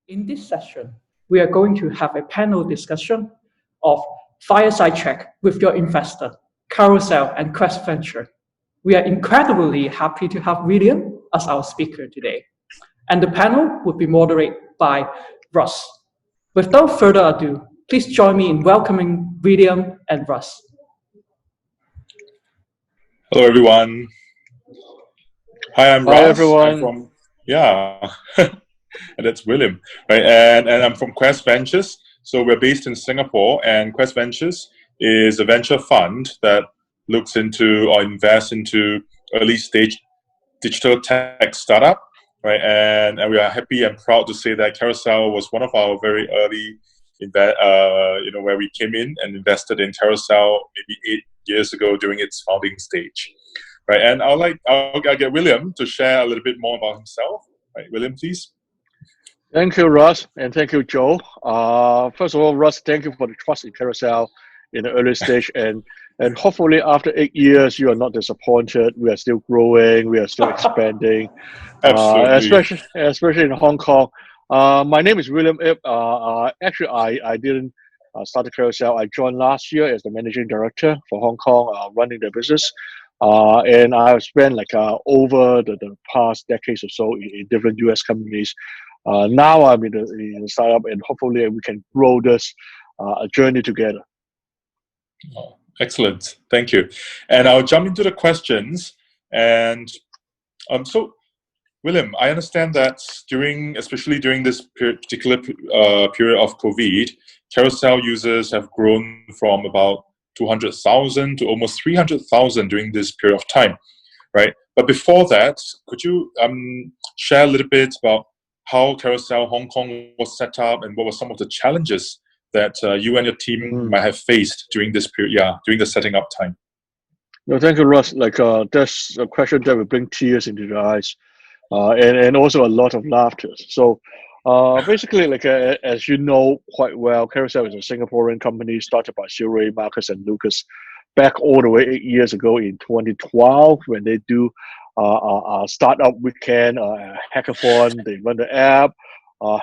In this session, we are going to have a panel discussion of Fireside Chat with your investor, Carousel and Quest Venture. We are incredibly happy to have William as our speaker today. And the panel will be moderated by Russ. Without further ado, please join me in welcoming William and Russ. Hello, everyone. Hi, I'm Hi, Russ. everyone. And that's William, right? And I'm from Quest Ventures. So we're based in Singapore, and Quest Ventures is a venture fund that looks into or invests into early stage digital tech startup, right? And we are happy and proud to say that Carousel was one of our very early where we came in and invested in Carousel maybe 8 years ago during its founding stage, right? And I'll get William to share a little bit more about himself, right? William, please. Thank you, Russ, and thank you, Joe. First of all, Russ, thank you for the trust in Carousel in the early stage, and hopefully after 8 years, you are not disappointed. We are still growing, we are still expanding, Absolutely. especially in Hong Kong. My name is William Ip. Actually, I didn't start the Carousel. I joined last year as the managing director for Hong Kong, running the business. And I've spent over the past decades or so in different US companies. Now I'm in the startup, and hopefully we can grow this journey together. Oh, excellent. Thank you. And I'll jump into the questions. And so, William, I understand that especially during this particular period of COVID, Carousel users have grown from about 200,000 to almost 300,000 during this period of time, right? But before that, could you share a little bit about how Carousel Hong Kong was set up and what were some of the challenges that you and your team might have faced during this period, during the setting up time? No, thank you, Russ. That's a question that will bring tears into the eyes, and also a lot of laughter. So, basically, as you know quite well, Carousel is a Singaporean company started by Silray, Marcus, and Lucas back all the way 8 years ago in 2012 when they do a startup weekend, hackathon. They run the app,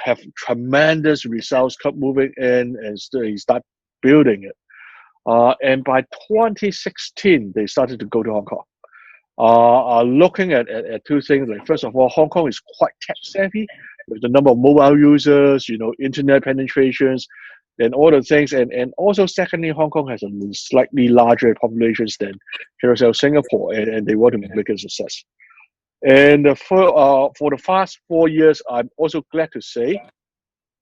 have tremendous results, kept moving in, and they start building it. And by 2016, they started to go to Hong Kong. Looking at two things. Like, first of all, Hong Kong is quite tech savvy with the number of mobile users, internet penetrations, and all the things. And also, secondly, Hong Kong has a slightly larger populations than Carousel Singapore, and they want to make it a success. And for the past 4 years, I'm also glad to say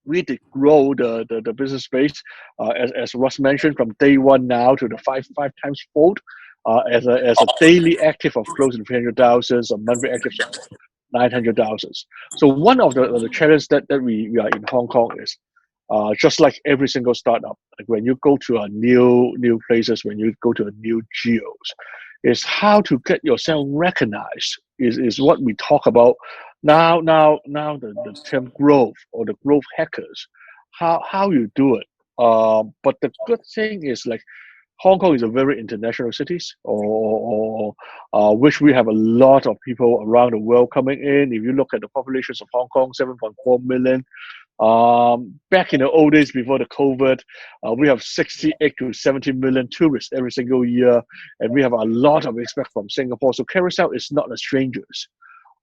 we did grow the business space, as Russ mentioned, from day one now to the five times fold, as a daily active of close to 300,000, a monthly active of 900,000. So one of the challenges that we are in Hong Kong is, just like every single startup, like when you go to a new places, when you go to a new geos, is how to get yourself recognized is what we talk about now. The term growth or the growth hackers, how you do it. But the good thing is, like, Hong Kong is a very international city, which we have a lot of people around the world coming in. If you look at the populations of Hong Kong, 7.4 million. Back in the old days before the COVID, we have 68 to 70 million tourists every single year, and we have a lot of expats from Singapore. So Carousel is not a strangers.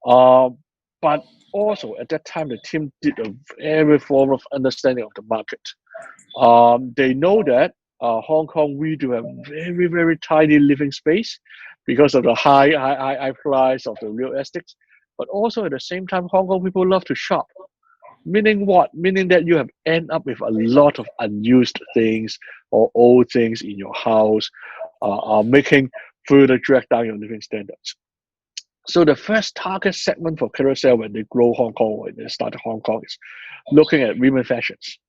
But also at that time, the team did a very form of understanding of the market. They know that Hong Kong, we do have very, very tiny living space because of the high price of the real estate. But also at the same time, Hong Kong people love to shop. Meaning what? Meaning that you have end up with a lot of unused things or old things in your house, making further drag down your living standards. So the first target segment for Carousel when they grow Hong Kong, when they start Hong Kong, is looking at women fashions.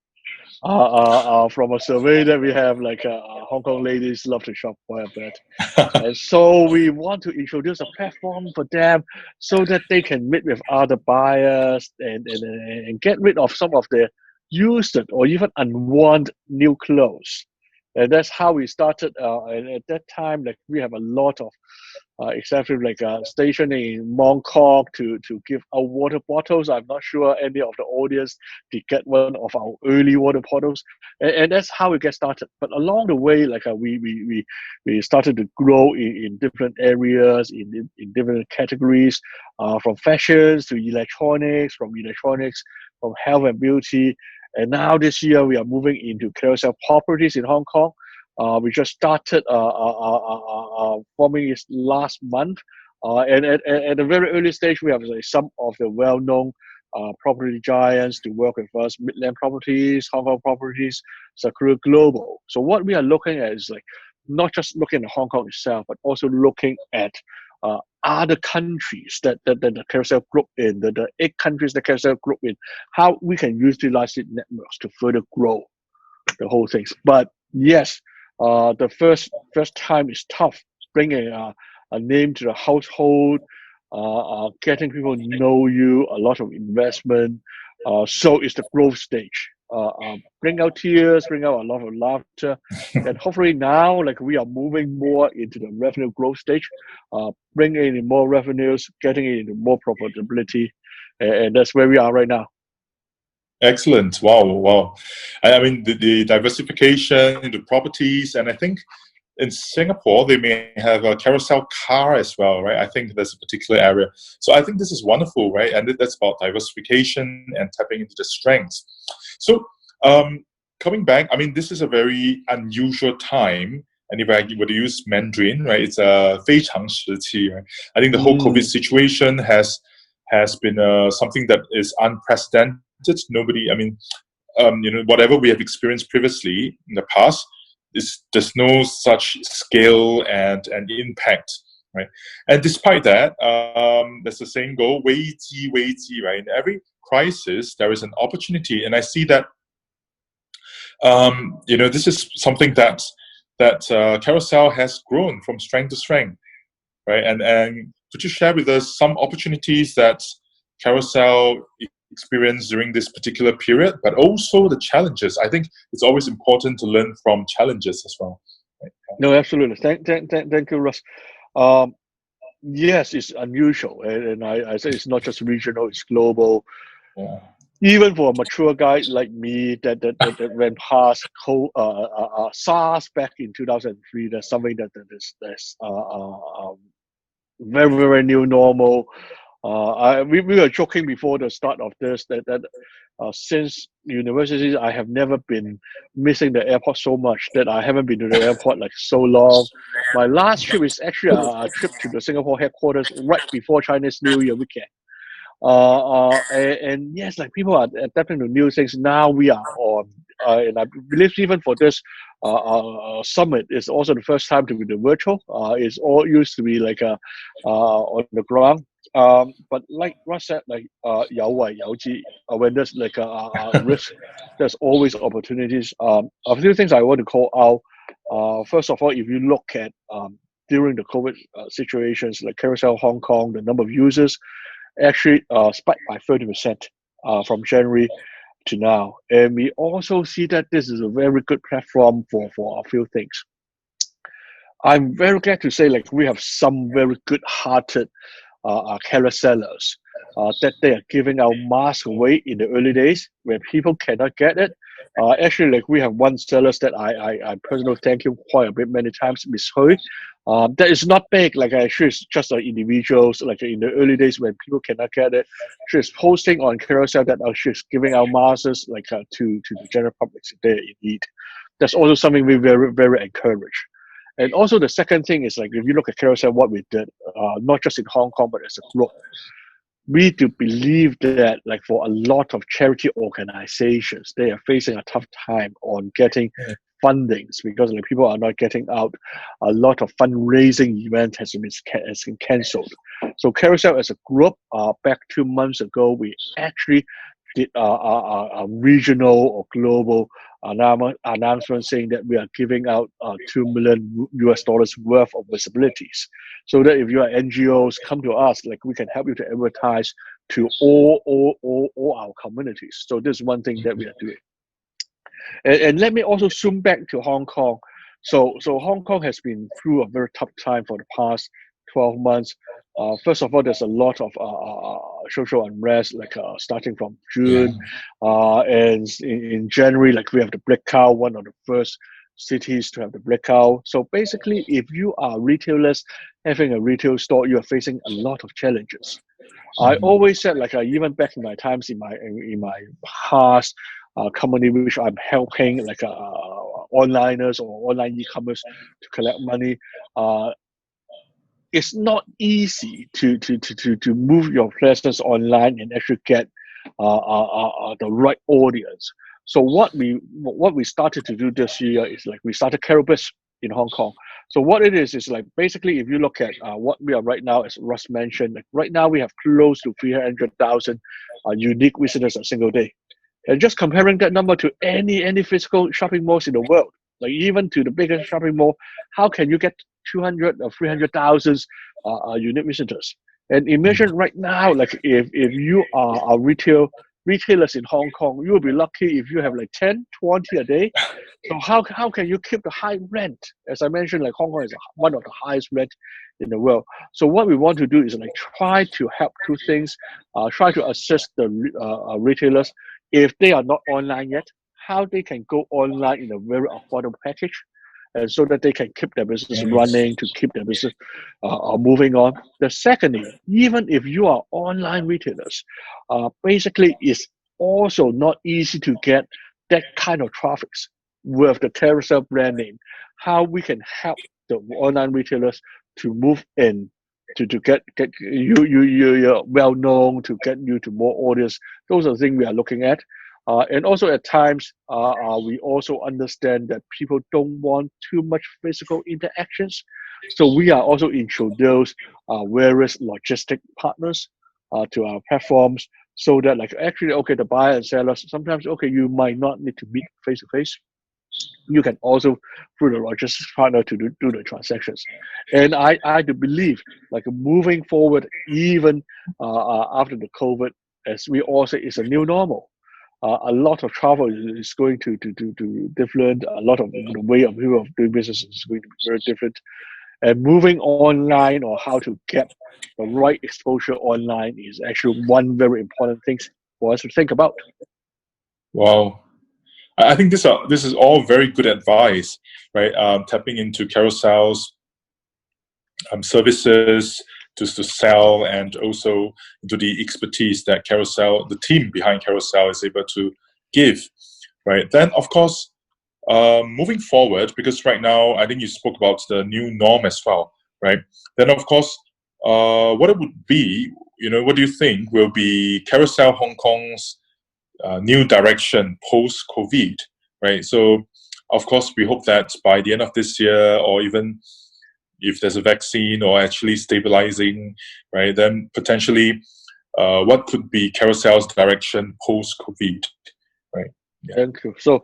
From a survey that we have, Hong Kong ladies love to shop quite a bit. And so we want to introduce a platform for them so that they can meet with other buyers and get rid of some of their used or even unworn new clothes And that's how we started. And at that time, like we have a lot of except like station in Mong Kok to give out water bottles. I'm not sure any of the audience did get one of our early water bottles, and that's how we get started. But along the way, like we started to grow in different areas, in different categories, from fashions to electronics, from health and beauty, and now this year we are moving into Carousel properties in Hong Kong. We just started forming it last month, and at a very early stage, we have like, some of the well-known property giants to work with us: Midland Properties, Hong Kong Properties, Sakura Global. So what we are looking at is like not just looking at Hong Kong itself, but also looking at other countries that the Carousel Group in, the 8 countries the Carousel Group in, how we can utilize the networks to further grow the whole things. But yes, the first time is tough, bringing a name to the household, getting people to know you, a lot of investment. So it's the growth stage. Bring out tears, bring out a lot of laughter, and hopefully now, like we are moving more into the revenue growth stage, bringing in more revenues, getting into more profitability, and that's where we are right now. Excellent. Wow. I mean, the diversification into properties, and I think in Singapore they may have a Carousel car as well, right? I think there's a particular area. So I think this is wonderful, right? And that's about diversification and tapping into the strengths. So coming back, I mean, this is a very unusual time. And if I were to use Mandarin, right, it's a 非常时期, right? I think the whole COVID situation has been something that is unprecedented. Nobody, I mean, whatever we have experienced previously in the past, there's no such scale and impact, right? And despite that, there's the saying go, 危机, right? In every crisis, there is an opportunity. And I see that, this is something that Carousel has grown from strength to strength, right? And could you share with us some opportunities that Carousel experienced during this particular period, but also the challenges? I think it's always important to learn from challenges as well. Right? No, absolutely. Thank you, Russ. Yes, it's unusual, and I say it's not just regional; it's global. Yeah. Even for a mature guy like me that went past SARS back in 2003, that's something that's very, very new normal. We were joking before the start of this that since university, I have never been missing the airport so much that I haven't been to the airport like so long. My last trip is actually a trip to the Singapore headquarters right before Chinese New Year weekend. And yes, like people are adapting to new things. Now we are on, and I believe even for this summit, it's also the first time to be the virtual. It's all used to be like on the ground. But like Russ said, like 有危有機, when there's like a risk, there's always opportunities. A few things I want to call out. First of all, if you look at during the COVID situations, like Carousel Hong Kong, the number of users actually spiked by 30% from January to now. And we also see that this is a very good platform for a few things. I'm very glad to say like we have some very good-hearted carousellers that they are giving out masks away in the early days when people cannot get it. Actually, like we have one seller that I personally thank you quite a bit many times, Miss Hui. That is not big, like she's just individuals, like in the early days when people cannot get it. She's posting on Carousel that she's giving out masks like to the general public if they're in need. That's also something we very, very encourage. And also the second thing is like if you look at Carousel, what we did, not just in Hong Kong, but as a group, we do believe that like for a lot of charity organizations, they are facing a tough time on getting fundings because like people are not getting out. A lot of fundraising event has been cancelled. So Carousel as a group, back 2 months ago, we actually did a regional or global announcement saying that we are giving out $2 million worth of visibilities, so that if you are NGOs, come to us, like we can help you to advertise to all our communities. So this is one thing that we are doing. And let me also zoom back to Hong Kong. So Hong Kong has been through a very tough time for the past 12 months. First of all, there's a lot of social unrest, like starting from Yeah. June, and in January, like we have the blackout, one of the first cities to have the blackout. So basically, if you are retailers having a retail store, you are facing a lot of challenges. I always said, like even back in my times in my past company, which I'm helping, like onliners or online e-commerce to collect money. It's not easy to move your presence online and actually get the right audience. So what we started to do this year is like we started Carousel in Hong Kong. So what it is like basically if you look at what we are right now, as Russ mentioned, like right now we have close to 300,000 unique visitors a single day. And just comparing that number to any physical shopping malls in the world, like even to the biggest shopping mall, how can you get 200 or 300,000 unique visitors? And imagine right now, like if you are a retailers in Hong Kong, you will be lucky if you have like 10, 20 a day. So how can you keep the high rent? As I mentioned, like Hong Kong is one of the highest rent in the world. So what we want to do is like try to help two things, try to assist the retailers if they are not online yet, how they can go online in a very affordable package, and so that they can keep their business running, to keep their business moving on. The secondly, even if you are online retailers, basically it's also not easy to get that kind of traffic with the Carousel brand name. How we can help the online retailers to move in, to get you're well known, to get you to more audience. Those are the things we are looking at. And also at times, we also understand that people don't want too much physical interactions. So we are also introduce various logistic partners to our platforms, so that like actually, okay, the buyer and sellers, sometimes, okay, you might not need to meet face to face. You can also through the logistics partner to do the transactions. And I do believe like moving forward, even after the COVID, as we all say, is a new normal. A lot of travel is going to different. A lot of the way of people of doing business is going to be very different. And moving online, or how to get the right exposure online, is actually one very important thing for us to think about. Wow. I think this is all very good advice, right? Tapping into Carousel's services to sell, and also into the expertise that Carousel, the team behind Carousel, is able to give, right? Then, of course, moving forward, because right now I think you spoke about the new norm as well, right? Then, of course, what it would be, what do you think will be Carousel Hong Kong's new direction post-COVID, right? So, of course, we hope that by the end of this year, or even if there's a vaccine or actually stabilizing, right, then potentially what could be Carousel's direction post-COVID, right? Yeah. Thank you. So,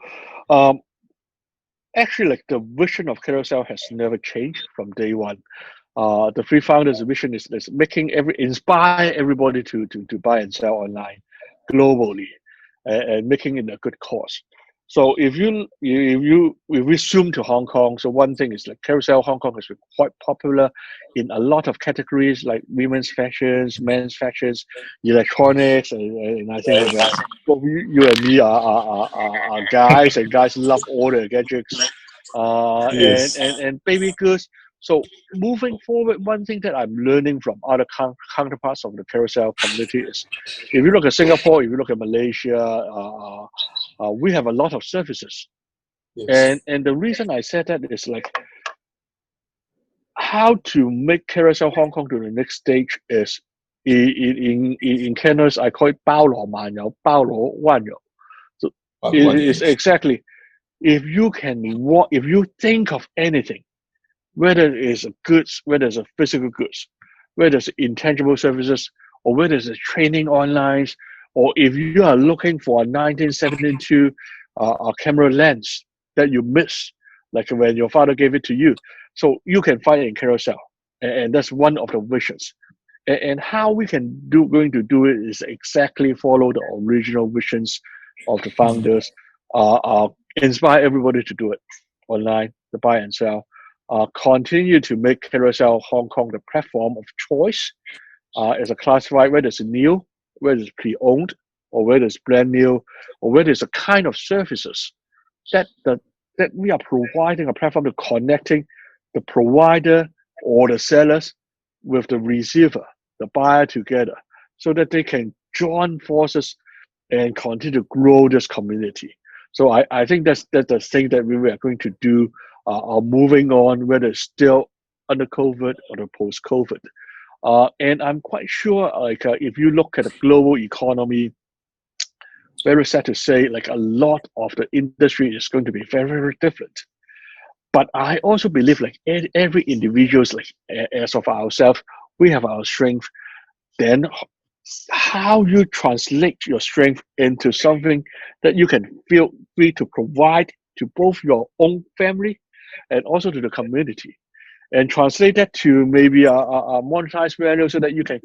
actually, like the vision of Carousel has never changed from day one. The three founders' vision is inspire everybody to buy and sell online globally, and making it a good cause. So if we zoom to Hong Kong, so one thing is like Carousel Hong Kong has been quite popular in a lot of categories, like women's fashions, men's fashions, electronics, and I think that you and me are guys, and guys love all the gadgets, Yes. and baby goods. So moving forward, one thing that I'm learning from other counterparts of the Carousel community is, if you look at Singapore, if you look at Malaysia, we have a lot of services. Yes. And the reason I said that is like, how to make Carousel Hong Kong to the next stage is, in Canada, I call it 包羅萬有,包羅萬有. So it is exactly, if you think of anything, whether it's a goods, whether it's a physical goods, whether it's intangible services, or whether it's a training online, or if you are looking for a 1972 camera lens that you miss, like when your father gave it to you, so you can find it in Carousel, and that's one of the visions. And how we going to do it is exactly follow the original visions of the founders, inspire everybody to do it online, the buy and sell, continue to make Carousel Hong Kong the platform of choice as a classified, whether it's new, whether it's pre-owned, or whether it's brand new, or whether it's a kind of services that we are providing a platform to connecting the provider or the sellers with the receiver, the buyer together, so that they can join forces and continue to grow this community. So I think that's the thing that we are going to do moving on, whether it's still under COVID or the post-COVID. And I'm quite sure, if you look at the global economy, very sad to say, a lot of the industry is going to be very, very different. But I also believe, every individual, as of ourselves, we have our strength. Then how you translate your strength into something that you can feel free to provide to both your own family and also to the community, and translate that to maybe a monetized value so that you can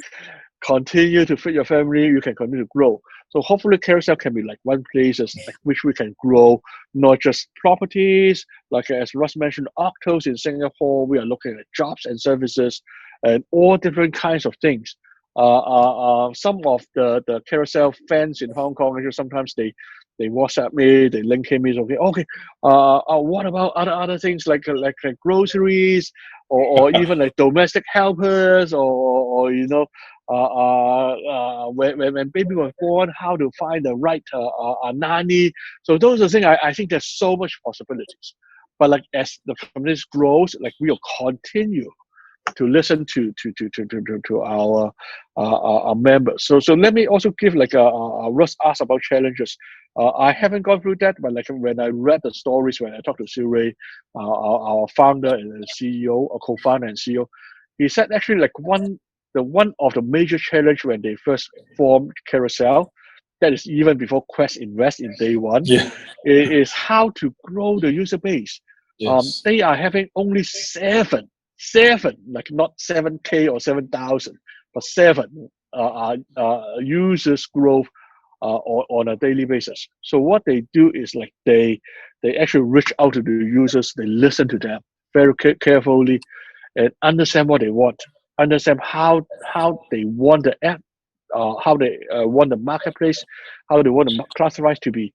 continue to feed your family, you can continue to grow. So hopefully Carousel can be one place which we can grow, not just properties, as Russ mentioned, Octos in Singapore, we are looking at jobs and services and all different kinds of things. Some of the Carousel fans in Hong Kong, sometimes they WhatsApp me, they link me, okay. What about other things like groceries or even domestic helpers or when baby was born, how to find the right nanny. So those are things I think there's so much possibilities. But as the community grows, we'll continue to listen to our members. So let me also give Russ asked about challenges. I haven't gone through that, but when I read the stories, when I talked to Siri, our founder and CEO, or co-founder and CEO, he said actually one of the major challenge when they first formed Carousel, that is even before Quest Invest in day one, is how to grow the user base. Yes. They are having only seven, not 7K or 7,000, but 7 users growth on a daily basis. So what they do is they actually reach out to the users, they listen to them very carefully and understand what they want, understand how they want the app, how they want the marketplace, how they want the classifieds to be,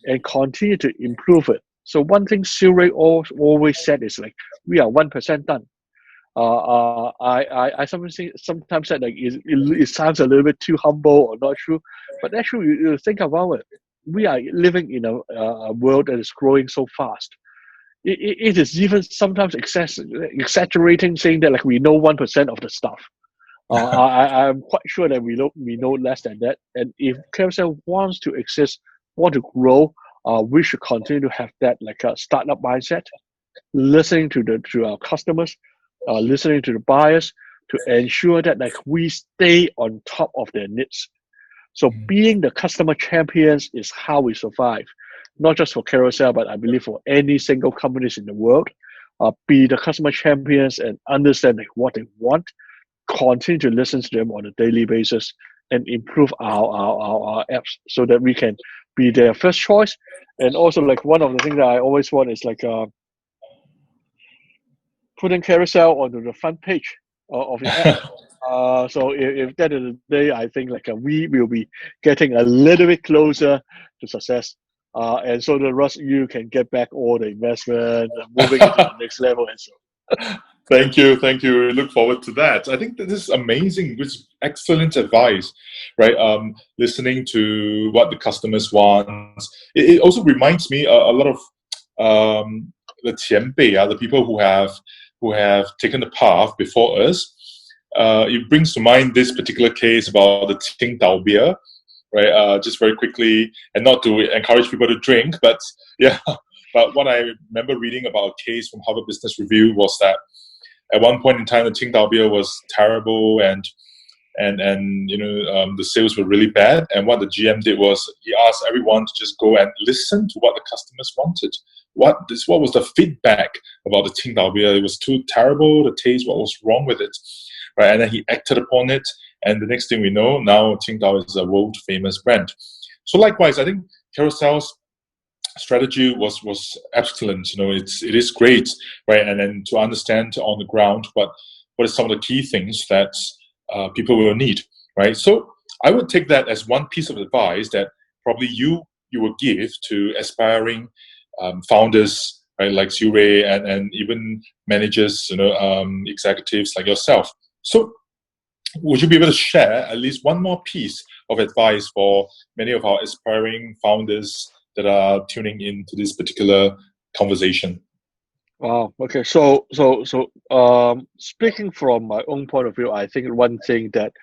and continue to improve it. So one thing Siri always said is we are 1% done. I sometimes said it sounds a little bit too humble or not true, but actually you think about it, we are living in a world that is growing so fast. It is even sometimes exaggerating saying that we know 1% of the stuff. I'm quite sure that we know less than that. And if Carousel wants to exist, want to grow, we should continue to have that a startup mindset, listening to our customers, listening to the buyers to ensure that we stay on top of their needs. So being the customer champions is how we survive, not just for Carousel, but I believe for any single companies in the world. Be the customer champions and understand what they want, continue to listen to them on a daily basis, and improve our apps so that we can be their first choice. And also one of the things that I always want is putting Carousel onto the front page of your app. So if that is the day, I think we will be getting a little bit closer to success. And so that Russ, you can get back all the investment, moving into the next level and so. Thank you. We look forward to that. I think that this is amazing, which is excellent advice, right? Listening to what the customers want. It also reminds me a lot of the 前辈, the people who have taken the path before us. It brings to mind this particular case about the Qingdao beer, right? Just very quickly, and not to encourage people to drink, but yeah. But what I remember reading about a case from Harvard Business Review was that at one point in time, the Qingdao beer was terrible, and the sales were really bad. And what the GM did was he asked everyone to just go and listen to what the customers wanted. What was the feedback about the Qingdao beer? It was too terrible. The taste, what was wrong with it, right? And then he acted upon it. And the next thing we know, now Qingdao is a world famous brand. So likewise, I think Carousel's strategy was excellent. It is great, right? And then to understand on the ground what are some of the key things that people will need, right? So I would take that as one piece of advice that probably you will give to aspiring founders, right, like Zure, and even managers, executives like yourself. So would you be able to share at least one more piece of advice for many of our aspiring founders that are tuning into this particular conversation? Wow. Okay. So, speaking from my own point of view, I think one thing that,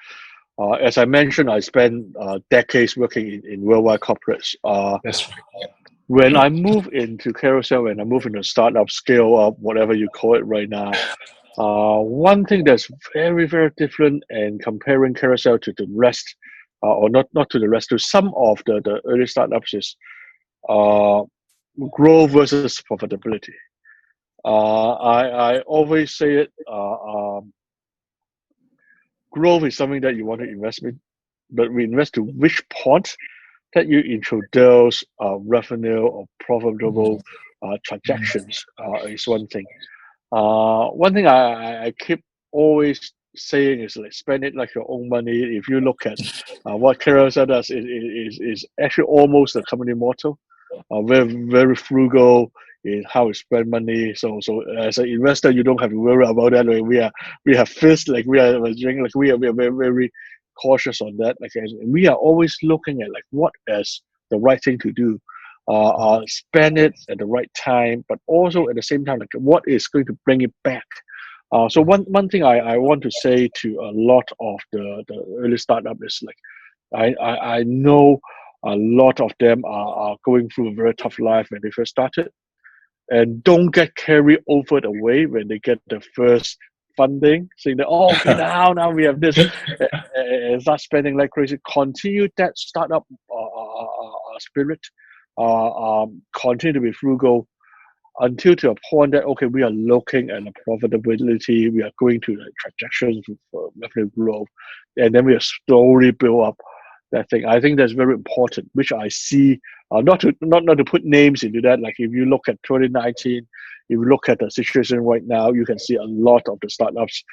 as I mentioned, I spent decades working in worldwide corporates. That's right. When I move into Carousel, when I move into startup, scale up, whatever you call it right now, one thing that's very, very different and comparing Carousel to the rest, or not to the rest, to some of the early startups is growth versus profitability. I always say it, growth is something that you want to invest in, but we invest to which point that you introduce revenue or profitable transactions is one thing. One thing I keep always saying is like spend it like your own money. If you look at what Carousel does, is actually almost the company motto. Very very frugal in how we spend money. So as an investor, you don't have to worry about that. Like we have first like we are very very cautious on that. Like and we are always looking at like what is the right thing to do. Spend it at the right time, but also at the same time, like what is going to bring it back. So one thing I want to say to a lot of the early startup is like I know a lot of them are going through a very tough life when they first started, and don't get carried over the way when they get the first funding, saying that okay now we have this, and start spending like crazy. Continue that startup spirit. Continue to be frugal until to a point that okay, we are looking at the profitability, we are going to the transactions for revenue growth, and then we are slowly build up that thing. I think that's very important, which I see. Not to put names into that. Like if you look at 2019, if you look at the situation right now, you can see a lot of the startups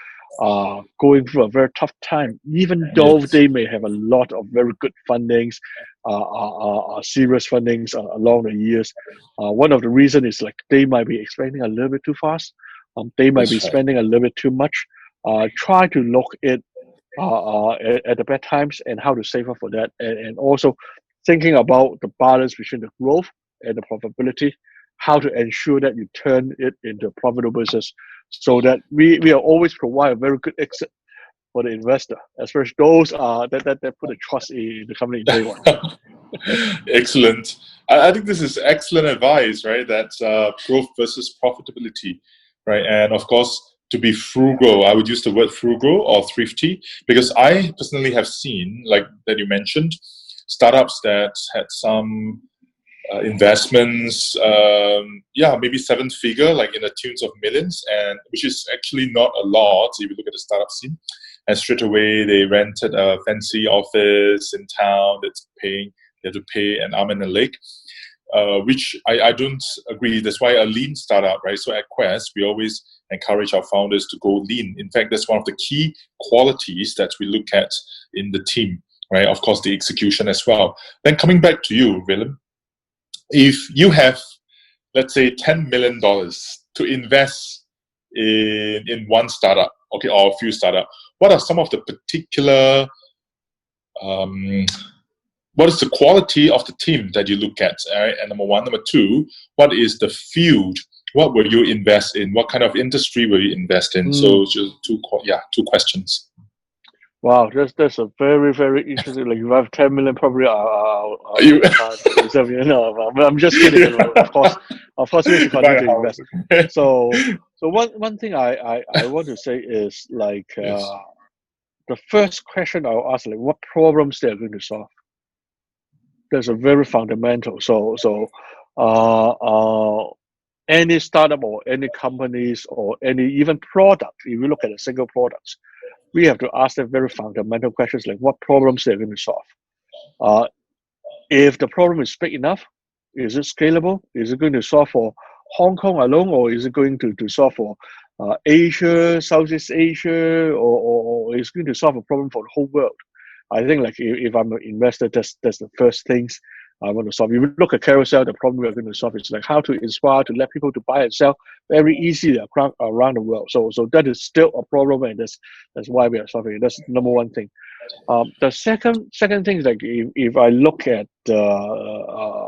going through a very tough time, even though they may have a lot of very good fundings, serious fundings along the years. One of the reasons is like they might be expanding a little bit too fast. They might be spending a little bit too much. Try to look at the bad times and how to save up for that, and also thinking about the balance between the growth and the profitability, how to ensure that you turn it into a profitable business, so that we are always provide a very good exit for the investor, especially those that put a trust in the company in day one. Excellent. I think this is excellent advice, right? That's growth versus profitability, right? And of course, to be frugal, I would use the word frugal or thrifty, because I personally have seen, like that you mentioned, startups that had some investments, maybe seven figure, like in the tunes of millions, and which is actually not a lot if you look at the startup scene. And straight away they rented a fancy office in town that's paying. They have to pay an arm and a leg, which I don't agree. That's why a lean startup, right? So at Quest, we always encourage our founders to go lean. In fact, that's one of the key qualities that we look at in the team, right? Of course, the execution as well. Then coming back to you, Willem, if you have, let's say, $10 million to invest in one startup, okay, or a few startups, what are some of the particular, what is the quality of the team that you look at? And number one. Number two, what is the field? What will you invest in? What kind of industry will you invest in? So just two questions. Wow, that's a very very interesting. Like if I have 10 million, probably I'll reserve. But I'm just kidding. Of course, we should continue to invest. So one thing I want to say is like the first question I'll ask, like what problems they're going to solve. That's a very fundamental. So any startup or any companies or any even product, if you look at a single products, we have to ask them very fundamental questions like what problems they're going to solve. If the problem is big enough, Is it scalable? Is it going to solve for Hong Kong alone, or is it going to solve for Asia, Southeast Asia, or is it going to solve a problem for the whole world? I think like if I'm an investor, that's the first things I want to solve. If you look at Carousel, the problem we're going to solve is like how to inspire to let people to buy and sell very easily around the world. So that is still a problem, and that's why we are solving it. That's number one thing. The second thing is like if I look at the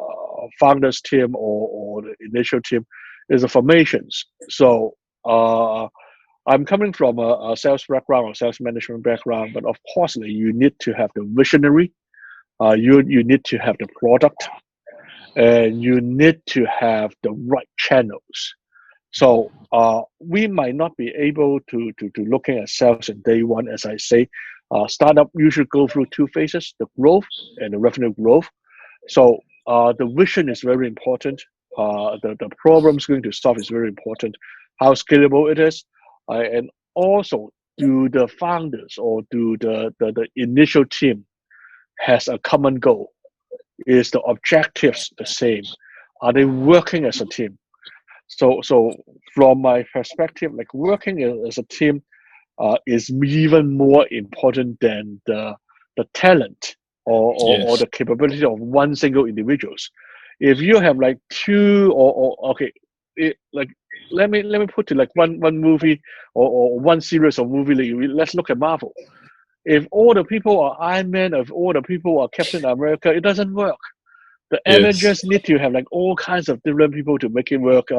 founders team or the initial team, is the formations. So I'm coming from a sales background or sales management background, but of course, like, you need to have the visionary. You need to have the product, and you need to have the right channels. So we might not be able to looking at sales in day one, as I say. Startup usually go through two phases: the growth and the revenue growth. So the vision is very important. The problems going to solve is very important. How scalable it is, and also do the founders or do the initial team has a common goal? Is the objectives the same? Are they working as a team? So from my perspective, like working as a team is even more important than the talent or the capability of one single individuals. If you have like two like let me put it like one movie or one series of movie. Like, let's look at Marvel. If all the people are Iron Man, if all the people are Captain America, it doesn't work. The Avengers need to have like all kinds of different people to make it work.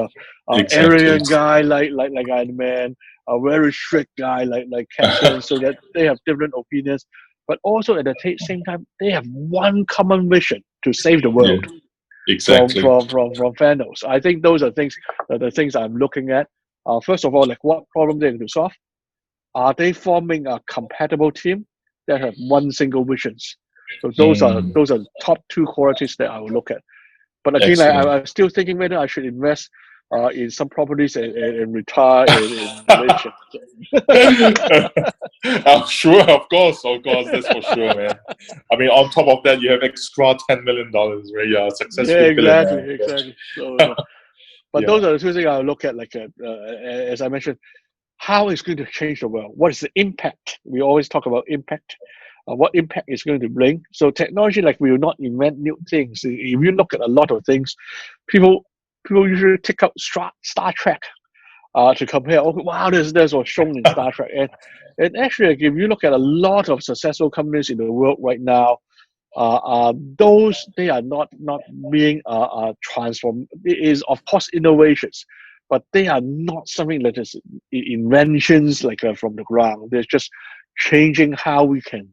Arrogant guy like Iron Man, a very strict guy like Captain, so that they have different opinions. But also at the same time, they have one common mission to save the world. Exactly. From Thanos. I think those are the things I'm looking at. First of all, like what problem they're going to solve. Are they forming a compatible team that have one single visions? So those are top two qualities that I will look at. But again, I'm still thinking whether I should invest in some properties and retire in Malaysia. I'm sure, of course, that's for sure, man. I mean, on top of that, you have extra $10 million, right? You're a successful billionaire. Exactly. But those are the two things I will look at. Like as I mentioned, how it's going to change the world. What is the impact? We always talk about impact. What impact it's going to bring. So technology, like, we will not invent new things. If you look at a lot of things, people usually take out Star Trek to compare. Oh, wow, this was shown in Star Trek. And actually, like, if you look at a lot of successful companies in the world right now, they are not being transformed. It is, of course, innovations, but they are not something that is inventions like from the ground. They're just changing how we can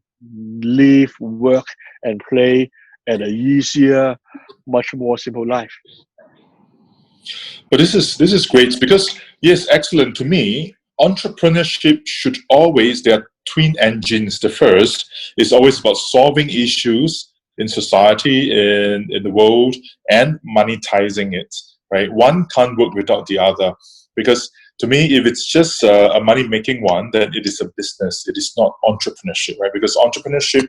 live, work, and play at an easier, much more simple life. But this is great because, yes, excellent. To me, entrepreneurship should always, there are twin engines. The first is always about solving issues in society, in the world, and monetizing it, right? One can't work without the other, because to me, if it's just a money-making one, then it is a business. It is not entrepreneurship, right? Because entrepreneurship,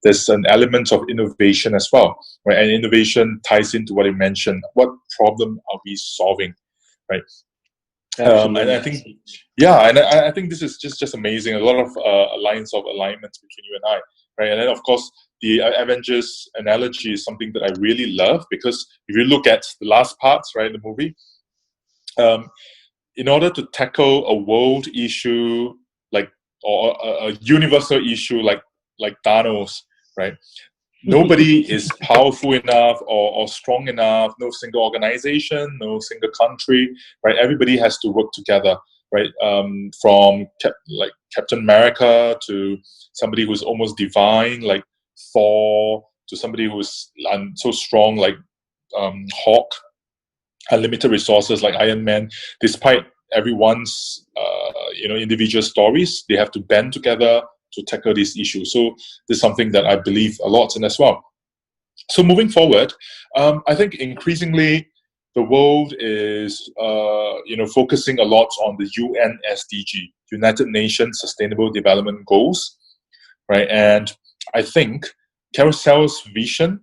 there's an element of innovation as well, right? And innovation ties into what you mentioned. What problem are we solving, right? And I think, I think this is just amazing. A lot of lines of alignments between you and I, right? And then, of course, the Avengers analogy is something that I really love, because if you look at the last parts, right, the movie, in order to tackle a world issue or a universal issue like Thanos, right? Nobody is powerful enough or strong enough. No single organization, no single country, right? Everybody has to work together, right? From Captain America to somebody who's almost divine like Thor, to somebody who's so strong like Hawk. Unlimited resources like Iron Man. Despite everyone's individual stories, they have to band together to tackle these issues. So this is something that I believe a lot in as well. So moving forward, I think increasingly the world is focusing a lot on the UN SDG, United Nations Sustainable Development Goals, right? And I think Carousel's vision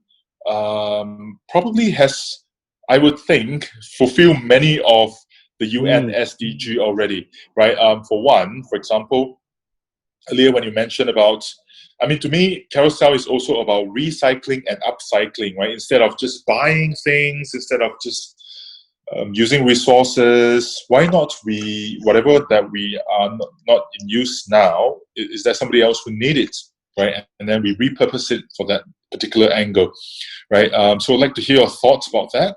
probably has, I would think, fulfilled many of the UN SDG already, right? For one, for example, earlier when you mentioned about, I mean, to me, Carousel is also about recycling and upcycling, right? Instead of just buying things, instead of just using resources, why not whatever that we are not in use now, is there somebody else who need it, right? And then we repurpose it for that particular angle, right? So I'd like to hear your thoughts about that,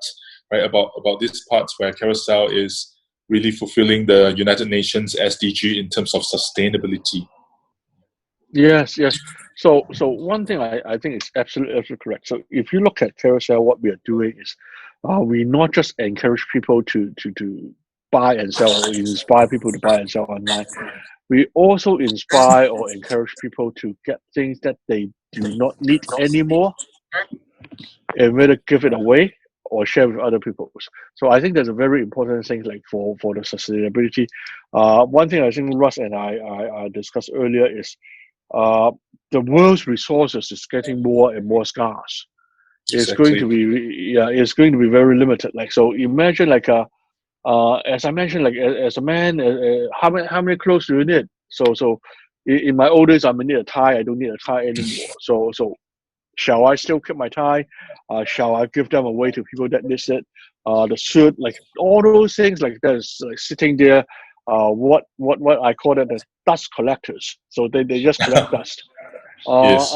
right? About this part where Carousel is really fulfilling the United Nations SDG in terms of sustainability. Yes, yes. So one thing I think is absolutely correct. So if you look at Carousel, what we are doing is we not just encourage people to buy and sell, or inspire people to buy and sell online. We also inspire or encourage people to get things that they do not need anymore and rather give it away or share with other people. So I think that's a very important thing, like for the sustainability. One thing I think Russ and I discussed earlier is the world's resources is getting more and more scarce. It's going to be it's going to be very limited. Like, so imagine like as I mentioned, like as a man, how many clothes do you need? So in my old days, I need a tie. I don't need a tie anymore. So shall I still keep my tie? Shall I give them away to people that need it? The suit, like all those things, like that is like sitting there. What I call it, the dust collectors. So they just collect dust. Yes.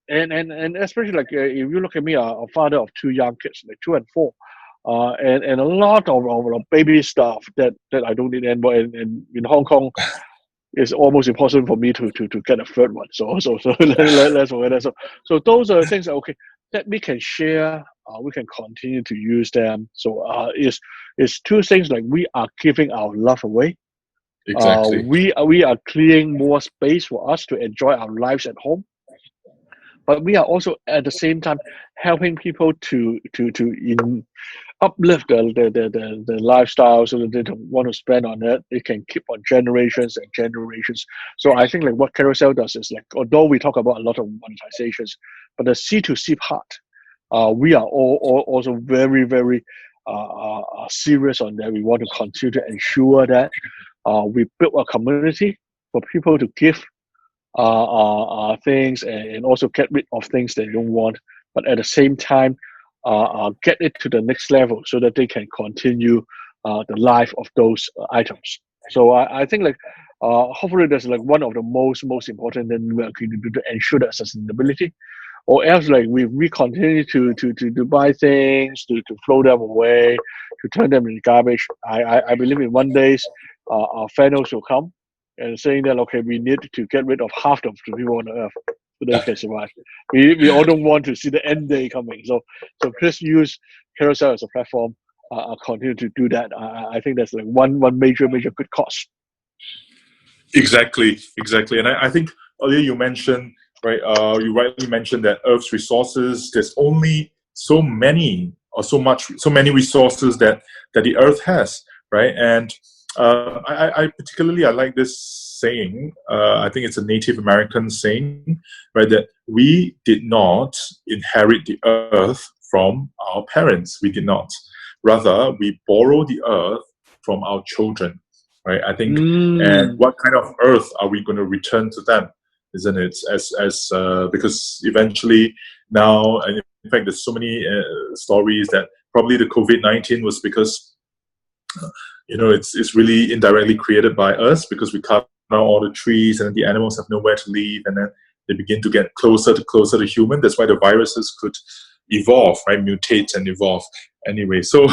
And especially like if you look at me, a father of two young kids, like 2 and 4, and a lot of baby stuff that I don't need anymore. And in Hong Kong, it's almost impossible for me to get a third one. So let's forget that. So those are the things that, okay, that we can share. We can continue to use them. So it's two things, like we are giving our love away. Exactly. We are clearing more space for us to enjoy our lives at home, but we are also at the same time helping people to uplift the lifestyle, so that they don't want to spend on it. It can keep on generations and generations. So I think like what Carousel does is, like, although we talk about a lot of monetizations, but the C2C part, we are also very, very serious on that. We want to continue to ensure that we build a community for people to give things and also get rid of things they don't want, but at the same time get it to the next level so that they can continue the life of those items. So I think like hopefully that's like one of the most important thing we are going to do to ensure that sustainability. Or else, like we continue to buy things, to throw them away, to turn them into garbage. I believe in one days our Thanos will come and saying that, okay, we need to get rid of half of the people on the earth so they can survive. We all don't want to see the end day coming. So please use Carousel as a platform. Continue to do that. I think that's like one major good cause. Exactly. And I think earlier you mentioned, right? You rightly mentioned that Earth's resources, there's only so many resources that the Earth has, right? And I particularly like this saying. I think it's a Native American saying, right? That we did not inherit the Earth from our parents. We did not. Rather, we borrow the Earth from our children. Right, I think, and what kind of Earth are we going to return to them? Isn't it? Because eventually now, and in fact, there's so many stories that probably the COVID-19 was because it's really indirectly created by us, because we cut down all the trees and the animals have nowhere to live, and then they begin to get closer to human. That's why the viruses could evolve, right? Mutate and evolve. Anyway, so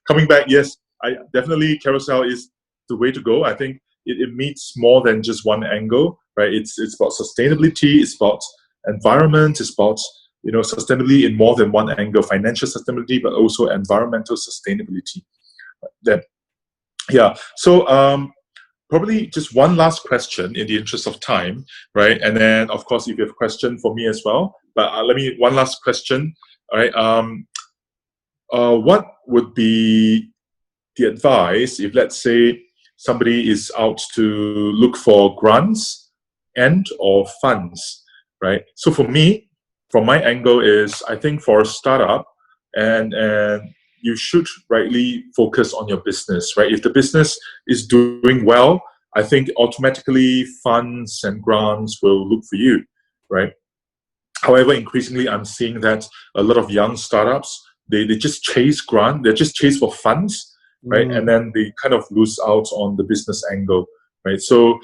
coming back, yes, I definitely Carousel is the way to go. I think it meets more than just one angle, right? It's about sustainability, it's about environment, it's about sustainability in more than one angle: financial sustainability, but also environmental sustainability. So probably just one last question in the interest of time, right? And then of course if you have a question for me as well, but one last question. All right. What would be the advice if, let's say, somebody is out to look for grants and or funds, right? So for me, from my angle is, I think for a startup, and you should rightly focus on your business, right? If the business is doing well, I think automatically funds and grants will look for you, right? However, increasingly, I'm seeing that a lot of young startups, they just chase grant, they just chase for funds, right? And then they kind of lose out on the business angle, right? So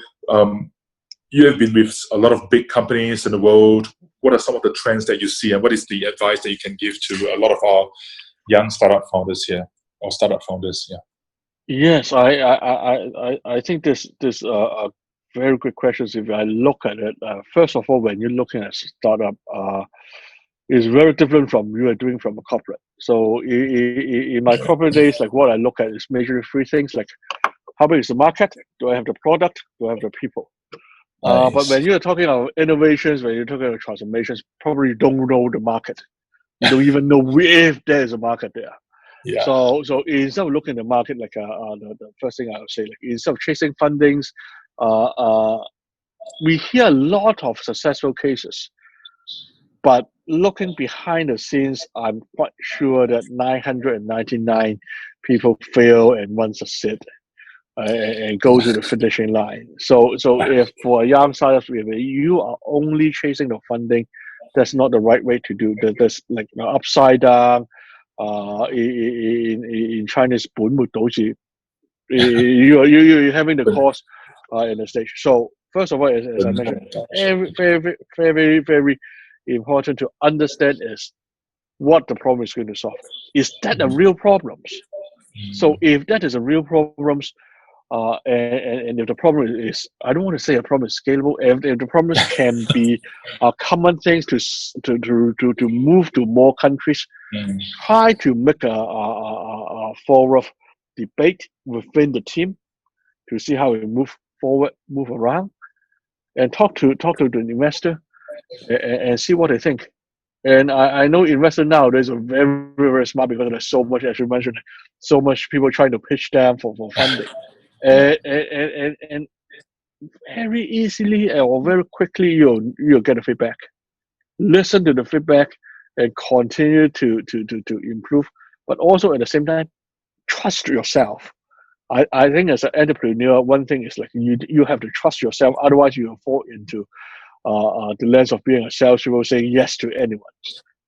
you have been with a lot of big companies in the world. What are some of the trends that you see, and what is the advice that you can give to a lot of our young startup founders here, or startup founders? Yeah. Yes, I think this a very good questions. If I look at it, first of all, when you're looking at startup, it's very different from you are doing from a corporate. So in my corporate days, like what I look at is majorly three things: like how big is the market? Do I have the product? Do I have the people? But Nice. when you're talking about innovations, when you're talking about transformations, probably you don't know the market. You don't even know if there is a market there. Yeah. So instead of looking at the market, like the first thing I would say, like instead of chasing fundings, we hear a lot of successful cases, but looking behind the scenes, I'm quite sure that 999 people fail and one succeed. And go to the finishing line. So if for a young startup, if you are only chasing the funding, that's not the right way to do. That's like upside down. In Chinese, 本末倒置. You're having the cost in the stage. So first of all, as I mentioned, very important to understand is what the problem is going to solve. Is that a real problem? So if that is a real problem, and if the problem is, I don't want to say a problem is scalable. If the problems can be common things to move to more countries, try to make a forward debate within the team to see how we move forward, move around, and talk to the investor and see what they think. And I know investors nowadays are very smart because there's so much, as you mentioned, so much people trying to pitch them for funding. And very easily or very quickly you'll get the feedback. Listen to the feedback and continue to improve, but also at the same time trust yourself. I think as an entrepreneur, one thing is like you have to trust yourself, otherwise you will fall into the lens of being a salesman saying yes to anyone.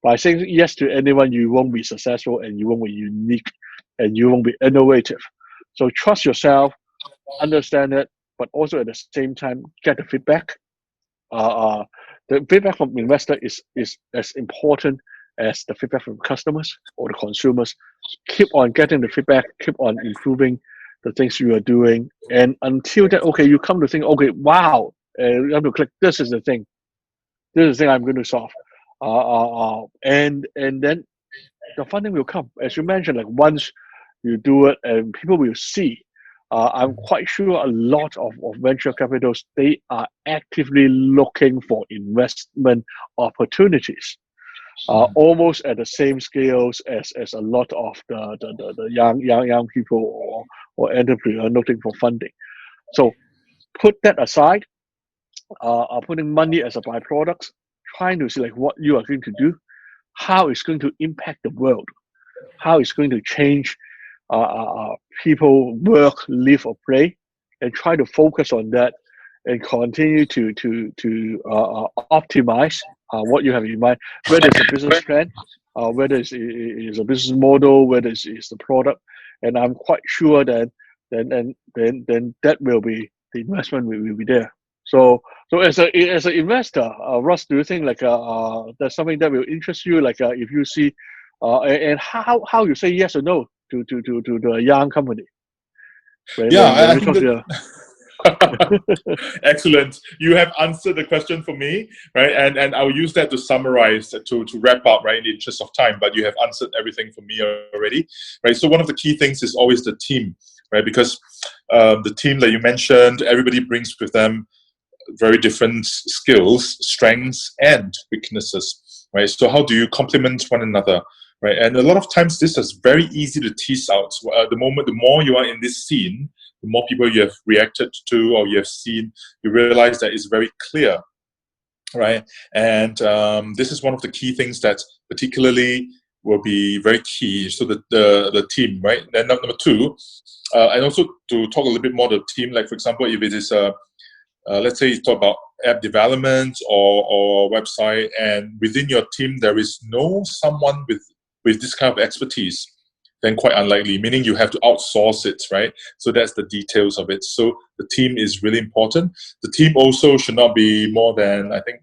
By saying yes to anyone, you won't be successful and you won't be unique and you won't be innovative. So trust yourself, understand it, but also at the same time get the feedback. The feedback from investor is as important as the feedback from customers or the consumers. Keep on getting the feedback, keep on improving the things you are doing, and until that, okay, you come to think, okay, wow, you have to click. This is the thing. This is the thing I'm going to solve. And then the funding will come, as you mentioned. Like once you do it, and people will see. I'm quite sure a lot of venture capitals, they are actively looking for investment opportunities, almost at the same scales as a lot of the young people or entrepreneurs looking for funding. So put that aside, putting money as a byproduct, trying to see like what you are going to do, how it's going to impact the world, how it's going to change people work, live, or play, and try to focus on that and continue to optimize what you have in mind, whether it's a business plan, whether it's a business model, whether it's the product. And I'm quite sure that then that will be the investment will be there. So as an investor, Russ, do you think like there's something that will interest you? Like if you see, and how you say yes or no to the young company? I think excellent. You have answered the question for me, right? And I'll use that to summarize, to wrap up, right, in the interest of time. But you have answered everything for me already, right? So one of the key things is always the team, right? Because the team that you mentioned, everybody brings with them very different skills, strengths, and weaknesses, right? So how do you complement one another, right? And a lot of times this is very easy to tease out. The more you are in this scene, the more people you have reacted to or you have seen, you realize that it's very clear right? And this is one of the key things that particularly will be very key. So the team, right? Then number two, and also to talk a little bit more the team, like for example, if it is let's say you talk about app development or website, and within your team there is no someone with this kind of expertise, then quite unlikely, meaning you have to outsource it, right? So that's the details of it. So the team is really important. The team also should not be more than, I think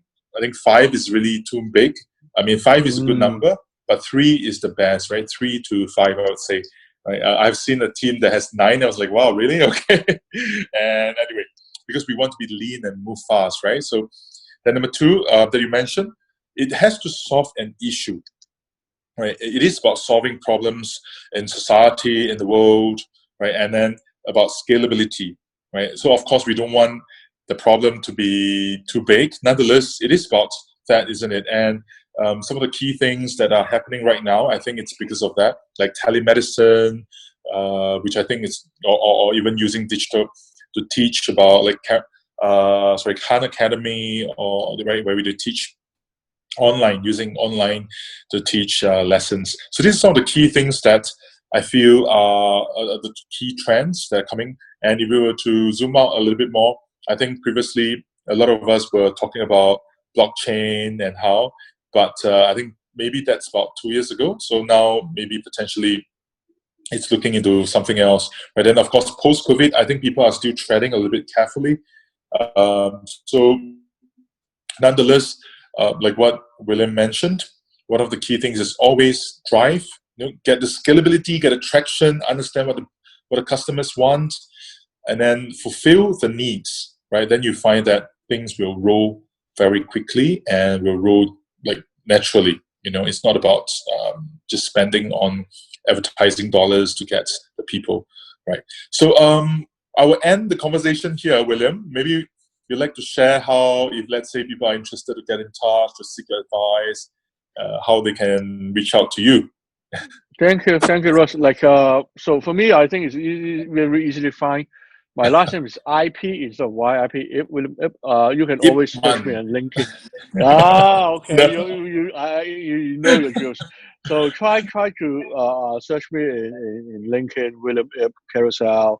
5 is really too big. I mean, 5 is a good number, but 3 is the best, right? 3 to 5, I would say. Right? I've seen a team that has 9. I was like, wow, really? Okay. And anyway, because we want to be lean and move fast, right? So then number 2 that you mentioned, it has to solve an issue. Right, it is about solving problems in society, in the world, right, and then about scalability, right. So of course we don't want the problem to be too big. Nonetheless, it is about that, isn't it? And some of the key things that are happening right now, I think it's because of that, like telemedicine, which I think is, or even using digital to teach about, like Khan Academy, or right, where we do teach online, using online to teach lessons. So these are some of the key things that I feel are the key trends that are coming. And if we were to zoom out a little bit more, I think previously a lot of us were talking about blockchain and how, but I think maybe that's about 2 years ago. So now maybe potentially it's looking into something else. But then of course post-COVID, I think people are still treading a little bit carefully. So nonetheless, like what William mentioned, one of the key things is always drive, get the scalability, get the traction, understand what the customers want, and then fulfill the needs, right? Then you find that things will roll very quickly and will roll like naturally. It's not about just spending on advertising dollars to get the people, right? So I will end the conversation here, William. Maybe you'd like to share how, if let's say people are interested to get in touch, to seek advice, how they can reach out to you. Thank you, Russ. So for me, I think it's very easily find. My last name is IP instead of YIP. You can always search me on LinkedIn. Okay. No. You know your drills. So try to search me in LinkedIn, William Ip Carousel.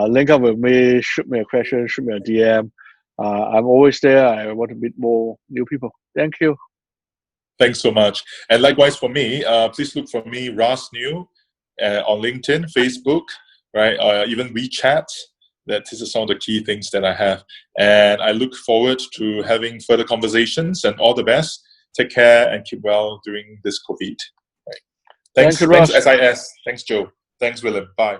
Link up with me, shoot me a question, shoot me a DM. I'm always there. I want to meet more new people. Thank you. Thanks so much. And likewise for me, please look for me, Russ New, on LinkedIn, Facebook, right? Even WeChat. That is some of the key things that I have. And I look forward to having further conversations, and all the best. Take care and keep well during this COVID. Right. Thanks, Thank you, Russ. Thanks, SIS. Thanks, Joe. Thanks, Willem. Bye.